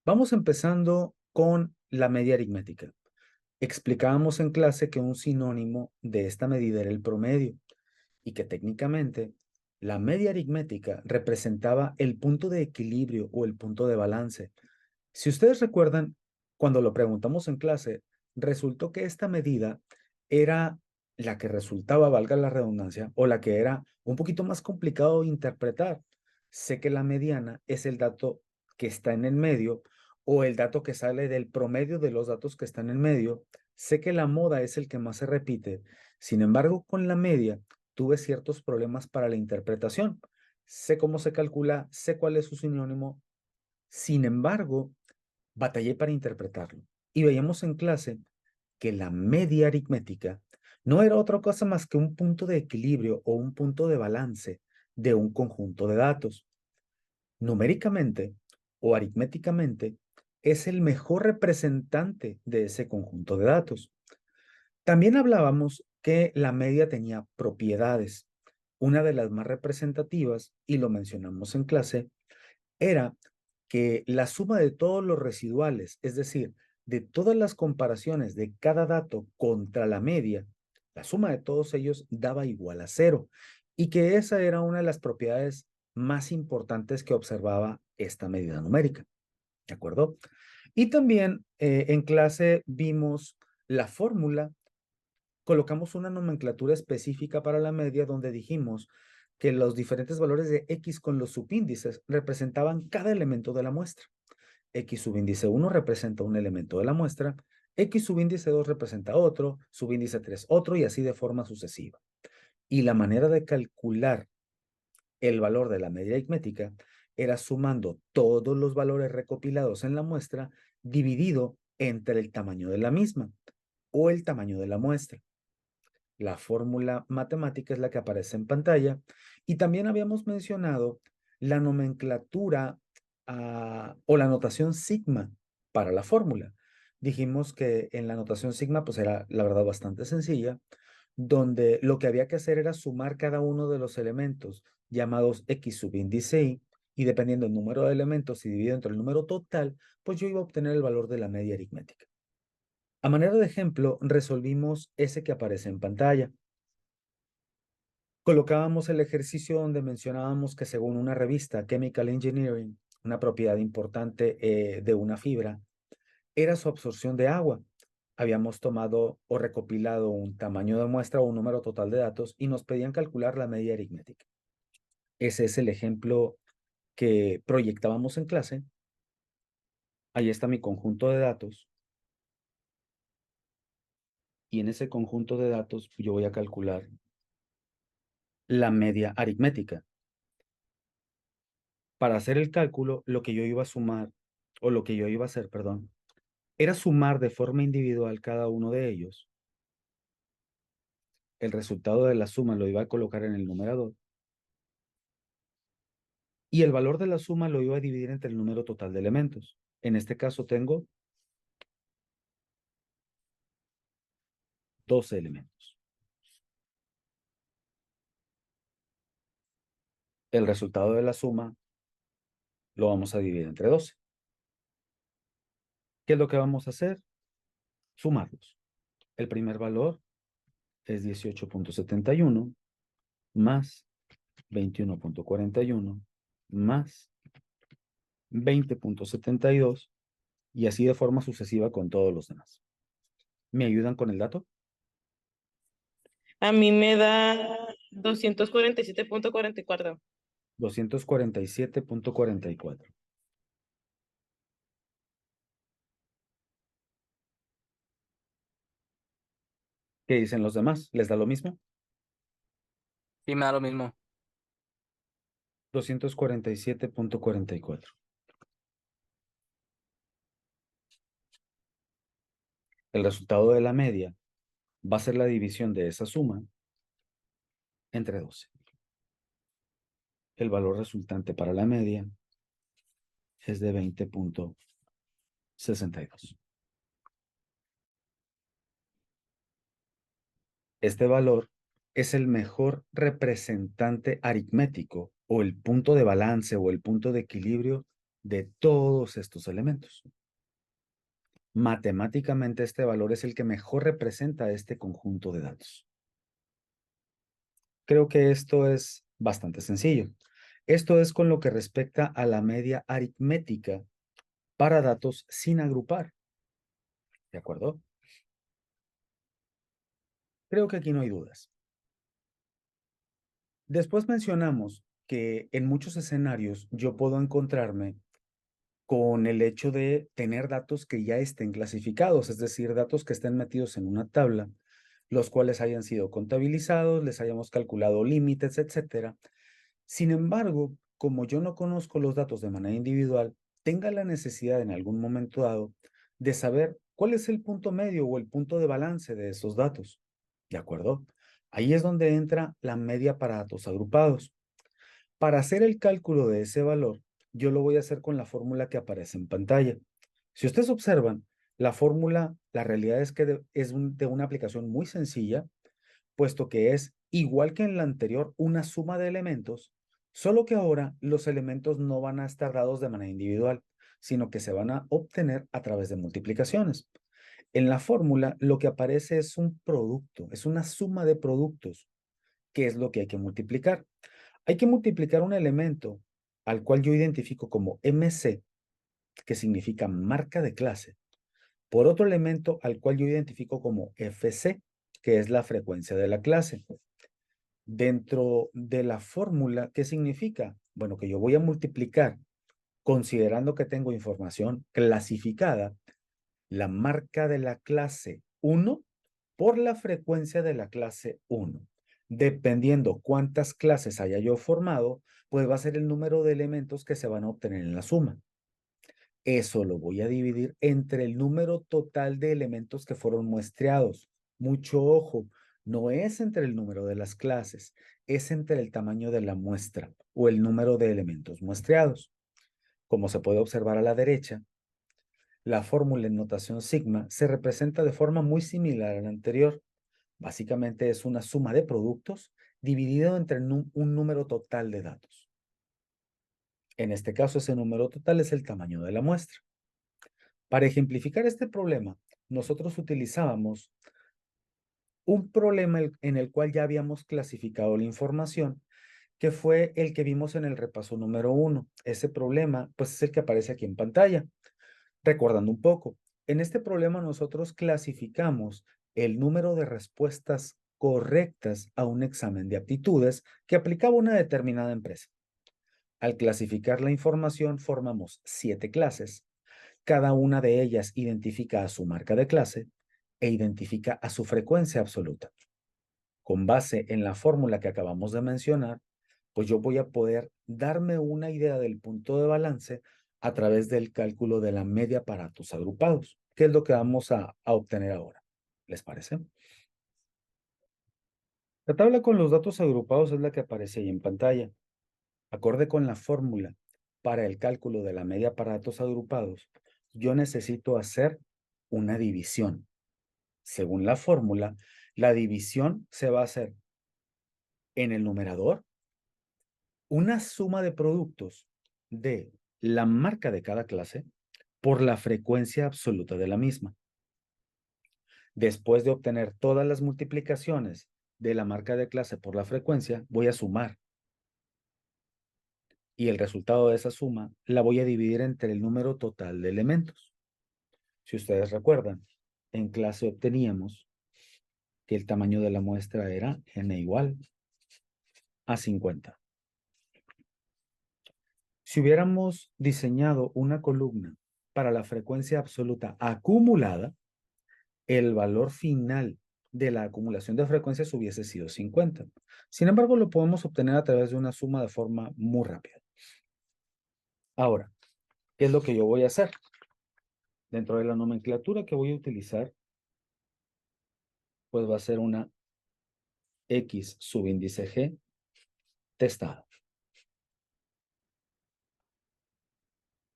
Vamos empezando con la media aritmética. Explicábamos en clase que un sinónimo de esta medida era el promedio y que técnicamente la media aritmética representaba el punto de equilibrio o el punto de balance. Si ustedes recuerdan, cuando lo preguntamos en clase, resultó que esta medida era la que resultaba, valga la redundancia, o la que era un poquito más complicado de interpretar. Sé que la mediana es el dato que está en el medio o el dato que sale del promedio de los datos que están en medio. Sé que la moda es el que más se repite. Sin embargo, con la media tuve ciertos problemas para la interpretación. Sé cómo se calcula, sé cuál es su sinónimo. Sin embargo, batallé para interpretarlo. Y veíamos en clase que la media aritmética no era otra cosa más que un punto de equilibrio o un punto de balance de un conjunto de datos. Numéricamente o aritméticamente es el mejor representante de ese conjunto de datos. También hablábamos que la media tenía propiedades. Una de las más representativas, y lo mencionamos en clase, era que la suma de todos los residuales, es decir, de todas las comparaciones de cada dato contra la media, la suma de todos ellos daba igual a cero, y que esa era una de las propiedades más importantes que observaba esta medida numérica. ¿De acuerdo? Y también en clase vimos la fórmula. Colocamos una nomenclatura específica para la media donde dijimos que los diferentes valores de X con los subíndices representaban cada elemento de la muestra. X subíndice 1 representa un elemento de la muestra, X subíndice 2 representa otro, subíndice 3 otro y así de forma sucesiva. Y la manera de calcular el valor de la media aritmética era sumando todos los valores recopilados en la muestra dividido entre el tamaño de la misma o el tamaño de la muestra. La fórmula matemática es la que aparece en pantalla. Y también habíamos mencionado la nomenclatura o la notación sigma para la fórmula. Dijimos que en la notación sigma pues era la verdad bastante sencilla, donde lo que había que hacer era sumar cada uno de los elementos llamados X subíndice y dependiendo del número de elementos y dividido entre el número total, pues yo iba a obtener el valor de la media aritmética. A manera de ejemplo, resolvimos ese que aparece en pantalla. Colocábamos el ejercicio donde mencionábamos que según una revista, Chemical Engineering, una propiedad importante de una fibra, era su absorción de agua. Habíamos tomado o recopilado un tamaño de muestra o un número total de datos y nos pedían calcular la media aritmética. Ese es el ejemplo que proyectábamos en clase. Ahí está mi conjunto de datos. Y en ese conjunto de datos yo voy a calcular la media aritmética. Para hacer el cálculo, lo que yo iba a sumar, o lo que yo iba a hacer, perdón, era sumar de forma individual cada uno de ellos. El resultado de la suma lo iba a colocar en el numerador y el valor de la suma lo iba a dividir entre el número total de elementos. En este caso tengo 12 elementos. El resultado de la suma lo vamos a dividir entre 12. ¿Qué es lo que vamos a hacer? Sumarlos. El primer valor es 18.71 más 21.41 más 20.72 y así de forma sucesiva con todos los demás. ¿Me ayudan con el dato? A mí me da 247,44. 247.44. ¿Qué dicen los demás? ¿Les da lo mismo? Sí, me da lo mismo. 247.44. El resultado de la media va a ser la división de esa suma entre 12. El valor resultante para la media es de 20.62. Este valor es el mejor representante aritmético o el punto de balance o el punto de equilibrio de todos estos elementos. Matemáticamente, este valor es el que mejor representa este conjunto de datos. Creo que esto es bastante sencillo. Esto es con lo que respecta a la media aritmética para datos sin agrupar. ¿De acuerdo? Creo que aquí no hay dudas. Después mencionamos que en muchos escenarios yo puedo encontrarme con el hecho de tener datos que ya estén clasificados, es decir, datos que estén metidos en una tabla, los cuales hayan sido contabilizados, les hayamos calculado límites, etcétera. Sin embargo, como yo no conozco los datos de manera individual, tenga la necesidad en algún momento dado de saber cuál es el punto medio o el punto de balance de esos datos. ¿De acuerdo? Ahí es donde entra la media para datos agrupados. Para hacer el cálculo de ese valor, yo lo voy a hacer con la fórmula que aparece en pantalla. Si ustedes observan, la fórmula, la realidad es que es de una aplicación muy sencilla, puesto que es igual que en la anterior una suma de elementos, solo que ahora los elementos no van a estar dados de manera individual, sino que se van a obtener a través de multiplicaciones. En la fórmula lo que aparece es un producto, es una suma de productos, que es lo que hay que multiplicar. Hay que multiplicar un elemento al cual yo identifico como MC, que significa marca de clase, por otro elemento al cual yo identifico como FC, que es la frecuencia de la clase. Dentro de la fórmula, ¿qué significa? Bueno, que yo voy a multiplicar, considerando que tengo información clasificada, la marca de la clase 1 por la frecuencia de la clase 1. Dependiendo cuántas clases haya yo formado, pues va a ser el número de elementos que se van a obtener en la suma. Eso lo voy a dividir entre el número total de elementos que fueron muestreados. Mucho ojo, no es entre el número de las clases, es entre el tamaño de la muestra o el número de elementos muestreados. Como se puede observar a la derecha, la fórmula en notación sigma se representa de forma muy similar a la anterior. Básicamente es una suma de productos dividido entre un número total de datos. En este caso, ese número total es el tamaño de la muestra. Para ejemplificar este problema, nosotros utilizábamos un problema en el cual ya habíamos clasificado la información, que fue el que vimos en el repaso número 1. Ese problema, pues es el que aparece aquí en pantalla. Recordando un poco, en este problema nosotros clasificamos el número de respuestas correctas a un examen de aptitudes que aplicaba una determinada empresa. Al clasificar la información formamos 7 clases. Cada una de ellas identifica a su marca de clase e identifica a su frecuencia absoluta. Con base en la fórmula que acabamos de mencionar, pues yo voy a poder darme una idea del punto de balance a través del cálculo de la media para datos agrupados, que es lo que vamos a obtener ahora. ¿Les parece? La tabla con los datos agrupados es la que aparece ahí en pantalla. Acorde con la fórmula para el cálculo de la media para datos agrupados, yo necesito hacer una división. Según la fórmula, la división se va a hacer en el numerador una suma de productos de la marca de cada clase por la frecuencia absoluta de la misma. Después de obtener todas las multiplicaciones de la marca de clase por la frecuencia, voy a sumar. Y el resultado de esa suma la voy a dividir entre el número total de elementos. Si ustedes recuerdan, en clase obteníamos que el tamaño de la muestra era n igual a 50. Si hubiéramos diseñado una columna para la frecuencia absoluta acumulada, el valor final de la acumulación de frecuencias hubiese sido 50. Sin embargo, lo podemos obtener a través de una suma de forma muy rápida. Ahora, ¿qué es lo que yo voy a hacer? Dentro de la nomenclatura que voy a utilizar, pues va a ser una X subíndice G testada.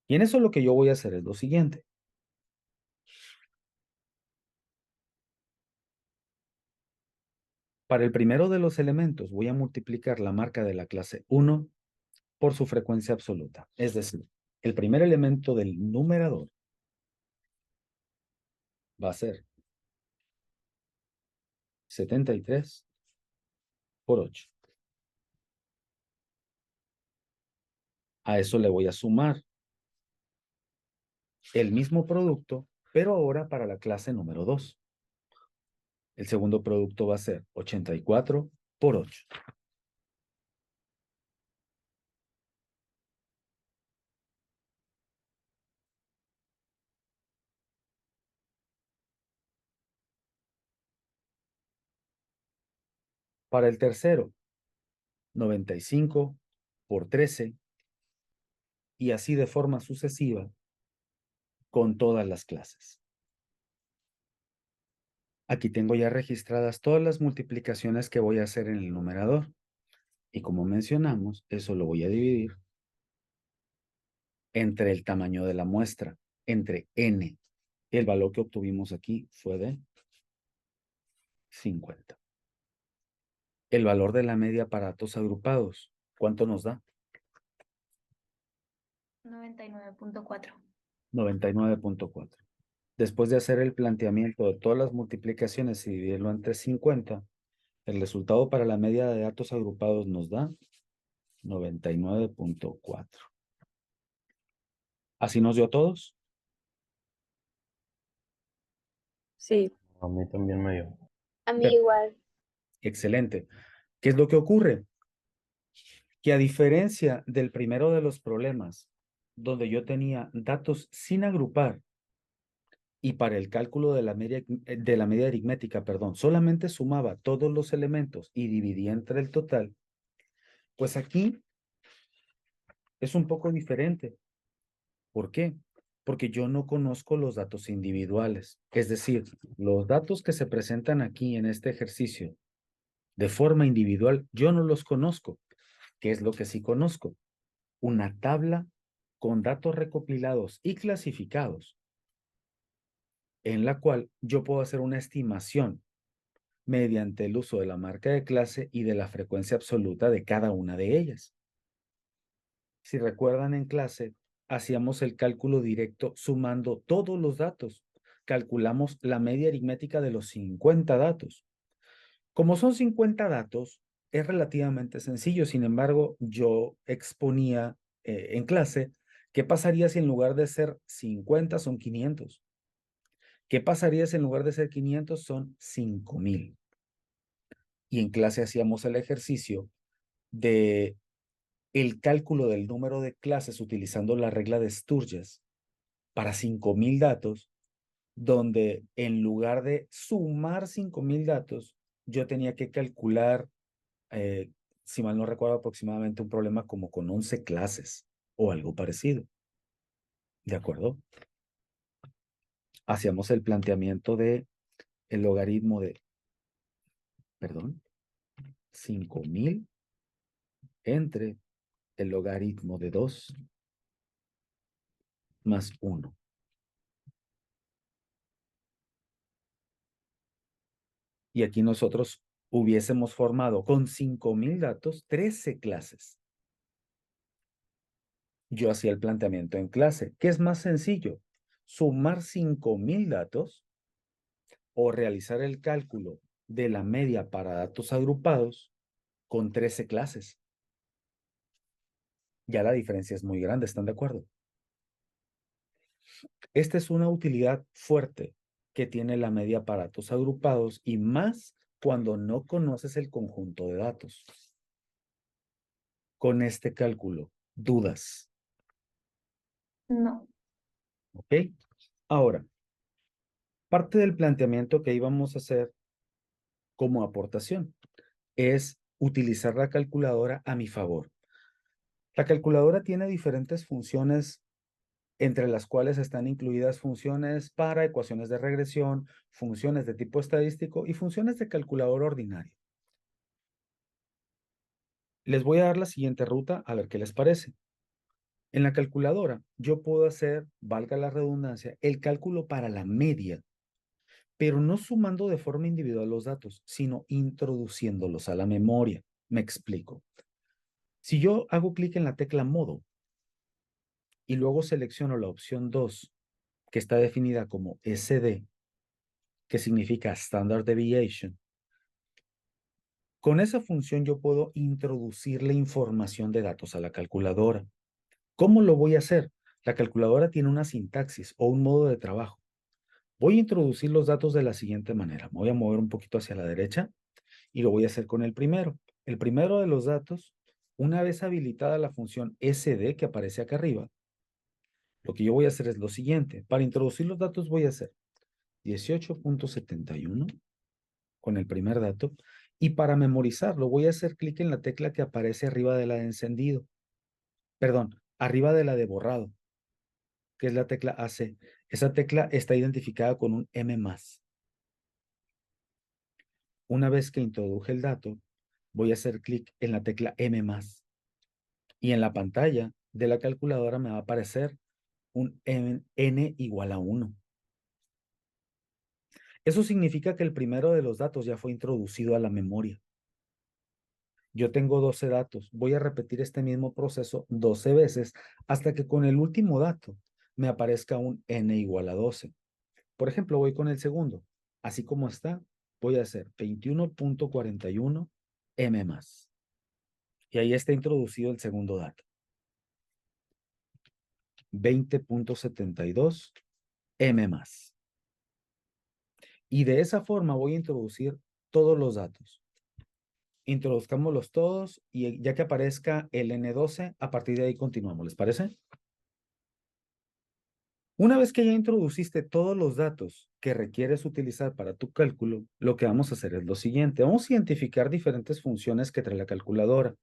Y en eso lo que yo voy a hacer es lo siguiente. Para el primero de los elementos voy a multiplicar la marca de la clase 1 por su frecuencia absoluta. Es decir, El primer elemento del numerador va a ser 73 por 8. A eso le voy a sumar el mismo producto, pero ahora para la clase número 2. El segundo producto va a ser 84 por 8. Para el tercero, 95 por 13 y así de forma sucesiva con todas las clases. Aquí tengo ya registradas todas las multiplicaciones que voy a hacer en el numerador. Y como mencionamos, eso lo voy a dividir entre el tamaño de la muestra, entre n. El valor que obtuvimos aquí fue de 50. El valor de la media para datos agrupados, ¿cuánto nos da? 99.4. 99.4. Después de hacer el planteamiento de todas las multiplicaciones y dividirlo entre 50, el resultado para la media de datos agrupados nos da 99.4. ¿Así nos dio a todos? Sí, A mí también me dio. a mí Pero- igual. Excelente. ¿Qué es lo que ocurre? Que a diferencia del primero de los problemas, donde yo tenía datos sin agrupar y para el cálculo de la media aritmética, perdón, solamente sumaba todos los elementos y dividía entre el total, pues aquí es un poco diferente. ¿Por qué? Porque yo no conozco los datos individuales. Es decir, los datos que se presentan aquí en este ejercicio de forma individual, yo no los conozco. ¿Qué es lo que sí conozco? Una tabla con datos recopilados y clasificados, en la cual yo puedo hacer una estimación mediante el uso de la marca de clase y de la frecuencia absoluta de cada una de ellas. Si recuerdan en clase, hacíamos el cálculo directo sumando todos los datos. Calculamos la media aritmética de los 50 datos. Como son 50 datos, es relativamente sencillo. Sin embargo, yo exponía en clase qué pasaría si en lugar de ser 50 son 500. ¿Qué pasaría si en lugar de ser 500 son 5000? Y en clase hacíamos el ejercicio de el cálculo del número de clases utilizando la regla de Sturges para 5000 datos, donde en lugar de sumar 5000 datos, yo tenía que calcular, si mal no recuerdo, aproximadamente un problema como con 11 clases o algo parecido. ¿De acuerdo? Hacíamos el planteamiento de el logaritmo de, perdón, 5000 entre el logaritmo de 2 más 1. Y aquí nosotros hubiésemos formado con 5000 datos 13 clases. Yo hacía el planteamiento en clase. ¿Qué es más sencillo? ¿Sumar 5000 datos o realizar el cálculo de la media para datos agrupados con 13 clases? Ya la diferencia es muy grande, ¿están de acuerdo? Esta es una utilidad fuerte que tiene la media para datos agrupados y más cuando no conoces el conjunto de datos. Con este cálculo, ¿dudas? No. ¿Ok? Ahora, parte del planteamiento que íbamos a hacer como aportación es utilizar la calculadora a mi favor. La calculadora tiene diferentes funciones, entre las cuales están incluidas funciones para ecuaciones de regresión, funciones de tipo estadístico y funciones de calculadora ordinaria. Les voy a dar la siguiente ruta a ver qué les parece. En la calculadora, yo puedo hacer, valga la redundancia, el cálculo para la media, pero no sumando de forma individual los datos, sino introduciéndolos a la memoria. Me explico. Si yo hago clic en la tecla modo y luego selecciono la opción 2, que está definida como SD, que significa Standard Deviation, con esa función yo puedo introducirle información de datos a la calculadora. ¿Cómo lo voy a hacer? La calculadora tiene una sintaxis o un modo de trabajo. Voy a introducir los datos de la siguiente manera. Me voy a mover un poquito hacia la derecha y lo voy a hacer con el primero. El primero de los datos, una vez habilitada la función SD que aparece acá arriba, lo que yo voy a hacer es lo siguiente. Para introducir los datos voy a hacer 18.71 con el primer dato y para memorizarlo voy a hacer clic en la tecla que aparece arriba de la de encendido. Perdón, arriba de la de borrado, que es la tecla AC. Esa tecla está identificada con un M+. Una vez que introduje el dato, voy a hacer clic en la tecla M+. Y en la pantalla de la calculadora me va a aparecer un n igual a 1. Eso significa que el primero de los datos ya fue introducido a la memoria. Yo tengo 12 datos. Voy a repetir este mismo proceso 12 veces hasta que con el último dato me aparezca un n igual a 12. Por ejemplo, voy con el segundo. Así como está, voy a hacer 21.41 m+. Y ahí está introducido el segundo dato. 20.72 m+. Y de esa forma voy a introducir todos los datos. Introduzcámoslos todos y ya que aparezca el N12, a partir de ahí continuamos. ¿Les parece? Una vez que ya introduciste todos los datos que requieres utilizar para tu cálculo, lo que vamos a hacer es lo siguiente. Vamos a identificar diferentes funciones que trae la calculadora.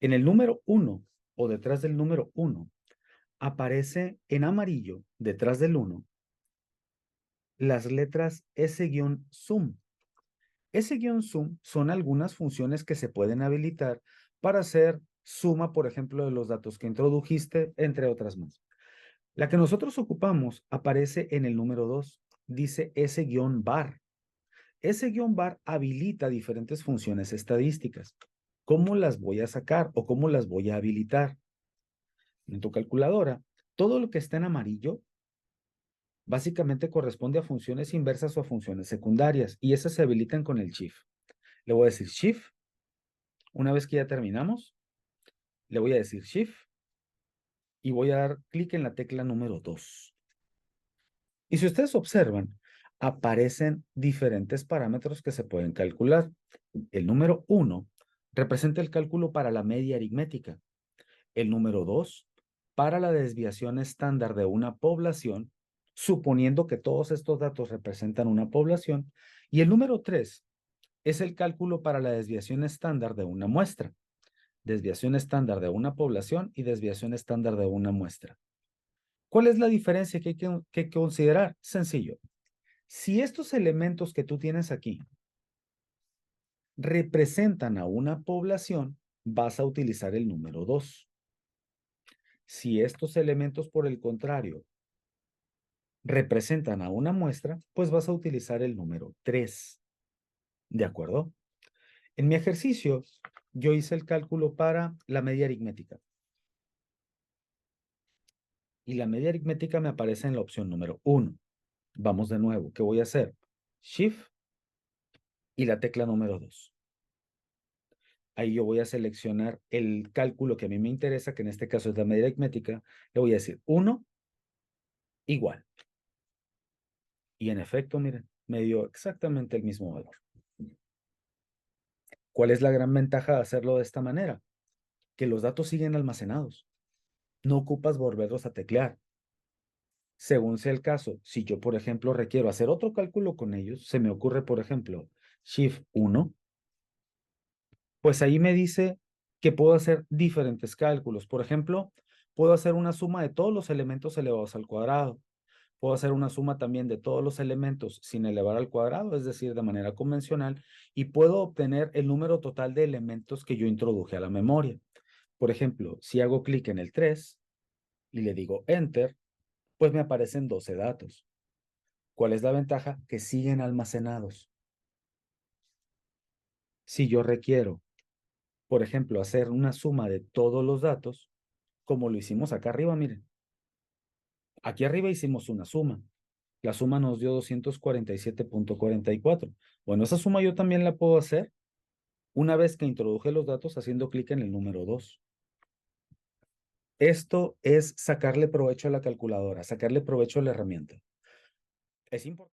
En el número 1 o detrás del número 1, aparece en amarillo, detrás del 1, las letras S-sum. S-sum son algunas funciones que se pueden habilitar para hacer suma, por ejemplo, de los datos que introdujiste, entre otras más. La que nosotros ocupamos aparece en el número 2, dice S-bar. S-bar habilita diferentes funciones estadísticas. ¿Cómo las voy a sacar o cómo las voy a habilitar? En tu calculadora, todo lo que está en amarillo básicamente corresponde a funciones inversas o a funciones secundarias y esas se habilitan con el shift. Le voy a decir shift. Una vez que ya terminamos, le voy a decir shift y voy a dar clic en la tecla número 2. Y si ustedes observan, aparecen diferentes parámetros que se pueden calcular. El número 1 representa el cálculo para la media aritmética. El número 2 para la desviación estándar de una población, suponiendo que todos estos datos representan una población. Y el número 3 es el cálculo para la desviación estándar de una muestra. Desviación estándar de una población y desviación estándar de una muestra. ¿Cuál es la diferencia que hay que considerar? Sencillo. Si estos elementos que tú tienes aquí representan a una población, vas a utilizar el número 2. Si estos elementos, por el contrario, representan a una muestra, pues vas a utilizar el número 3. ¿De acuerdo? En mi ejercicio, yo hice el cálculo para la media aritmética. Y la media aritmética me aparece en la opción número 1. Vamos de nuevo. ¿Qué voy a hacer? Shift y la tecla número 2. Ahí yo voy a seleccionar el cálculo que a mí me interesa, que en este caso es la media aritmética. Le voy a decir 1 igual. Y en efecto, miren, me dio exactamente el mismo valor. ¿Cuál es la gran ventaja de hacerlo de esta manera? Que los datos siguen almacenados. No ocupas volverlos a teclear. Según sea el caso, si yo, por ejemplo, requiero hacer otro cálculo con ellos, se me ocurre, por ejemplo, Shift 1, pues ahí me dice que puedo hacer diferentes cálculos. Por ejemplo, puedo hacer una suma de todos los elementos elevados al cuadrado. Puedo hacer una suma también de todos los elementos sin elevar al cuadrado, es decir, de manera convencional, y puedo obtener el número total de elementos que yo introduje a la memoria. Por ejemplo, si hago clic en el 3 y le digo Enter, pues me aparecen 12 datos. ¿Cuál es la ventaja? Que siguen almacenados. Si yo requiero, por ejemplo, hacer una suma de todos los datos, como lo hicimos acá arriba, miren, Aquí arriba hicimos una suma. La suma nos dio 247.44. Bueno, esa suma yo también la puedo hacer una vez que introduje los datos haciendo clic en el número 2. Esto es sacarle provecho a la calculadora, sacarle provecho a la herramienta. Es importante.